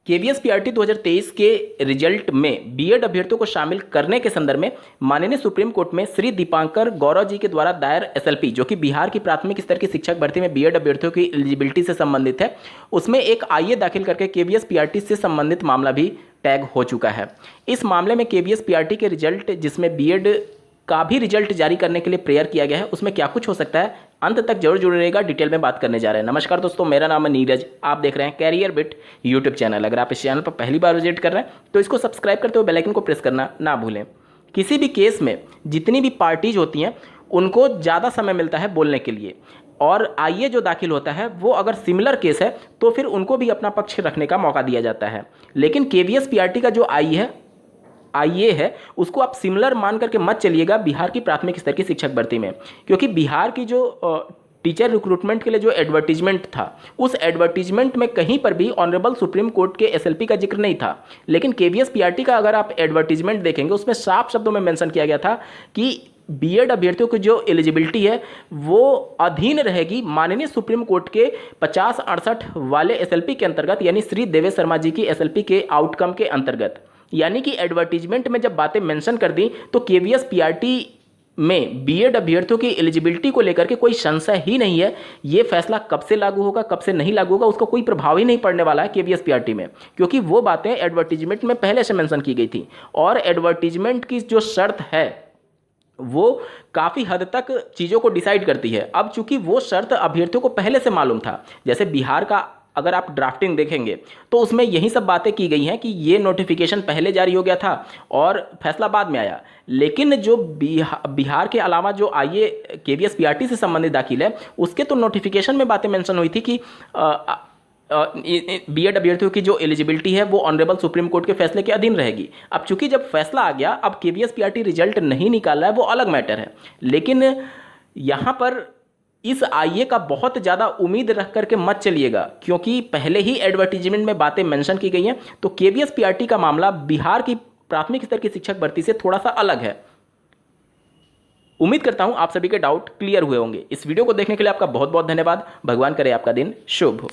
KVS PRT 2023 के result में BEd अभ्यर्थियों को शामिल करने के संदर्भ में माननीय सुप्रीम कोर्ट में श्री दीपांकर गौरव जी के द्वारा दायर एसएलपी, जो कि बिहार की प्राथमिक स्तर की शिक्षक भर्ती में बीएड अभ्यर्थियों की एलिजिबिलिटी से संबंधित है, उसमें एक आईए दाखिल करके केवीएस पीआरटी से संबंधित मामला भी टैग हो चुका है। इस मामले में केवीएस पीआरटी के रिजल्ट, जिसमें बीएड का भी रिजल्ट जारी करने के लिए प्रेयर किया गया है, उसमें क्या कुछ हो सकता है, अंत तक जरूर जुड़े रहेगा। डिटेल में बात करने जा रहे हैं। नमस्कार दोस्तों, मेरा नाम है नीरज, आप देख रहे हैं कैरियर बिट यूट्यूब चैनल। अगर आप इस चैनल पर पहली बार विजिट कर रहे हैं तो इसको सब्सक्राइब करते हुए बेल आइकन को प्रेस करना ना भूलें। किसी भी केस में जितनी भी पार्टीज होती हैं उनको ज़्यादा समय मिलता है बोलने के लिए, और आईए जो दाखिल होता है वो अगर सिमिलर केस है तो फिर उनको भी अपना पक्ष रखने का मौका दिया जाता है। लेकिन केवीएस पीआरटी का जो आईए है उसको आप सिमिलर मान करके मत चलिएगा बिहार की प्राथमिक स्तर की शिक्षक भर्ती में, क्योंकि बिहार की जो टीचर रिक्रूटमेंट के लिए जो एडवर्टीजमेंट था, उस एडवर्टीजमेंट में कहीं पर भी ऑनरेबल सुप्रीम कोर्ट के एसएलपी का जिक्र नहीं था। लेकिन केवीएस पीआरटी का अगर आप एडवर्टीजमेंट देखेंगे, उसमें साफ शब्दों में मेंशन किया गया था कि बीएड अभ्यर्थियों की जो एलिजिबिलिटी है वो अधीन रहेगी माननीय सुप्रीम कोर्ट के 50-68 वाले एसएलपी के अंतर्गत, यानी श्री देवेश शर्मा जी की एसएलपी के आउटकम के अंतर्गत। यानी कि एडवर्टीजमेंट में जब बातें मेंशन कर दी तो केवीएस पीआरटी में बीएड अभ्यर्थियों की एलिजिबिलिटी को लेकर के कोई संशय ही नहीं है। ये फैसला कब से लागू होगा, कब से नहीं लागू होगा, उसका कोई प्रभाव ही नहीं पड़ने वाला है केवीएस पीआरटी में, क्योंकि वो बातें एडवर्टीजमेंट में पहले से मेंशन की गई थी। और एडवर्टीजमेंट की जो शर्त है वो काफ़ी हद तक चीज़ों को डिसाइड करती है। अब चूंकि वो शर्त अभ्यर्थियों को पहले से मालूम था, जैसे बिहार का अगर आप ड्राफ्टिंग देखेंगे तो उसमें यही सब बातें की गई हैं कि ये नोटिफिकेशन पहले जारी हो गया था और फैसला बाद में आया। लेकिन जो बिहार के अलावा जो आईए केवीएस पीआरटी से संबंधित दाखिल है, उसके तो नोटिफिकेशन में बातें मेंशन हुई थी कि बीएड अभ्यर्थियों की जो एलिजिबिलिटी है वो ऑनरेबल सुप्रीम कोर्ट के फैसले के अधीन रहेगी। अब चूंकि जब फैसला आ गया, अब केवीएस पीआरटी रिजल्ट नहीं निकाल रहा है, वो अलग मैटर है। लेकिन यहाँ पर इस आईए का बहुत ज़्यादा उम्मीद रख करके मत चलिएगा, क्योंकि पहले ही एडवर्टीजमेंट में बातें मेंशन की गई हैं। तो केवीएस पीआरटी का मामला बिहार की प्राथमिक स्तर की शिक्षक भर्ती से थोड़ा सा अलग है। उम्मीद करता हूं आप सभी के डाउट क्लियर हुए होंगे। इस वीडियो को देखने के लिए आपका बहुत बहुत धन्यवाद। भगवान करे आपका दिन शुभ हो।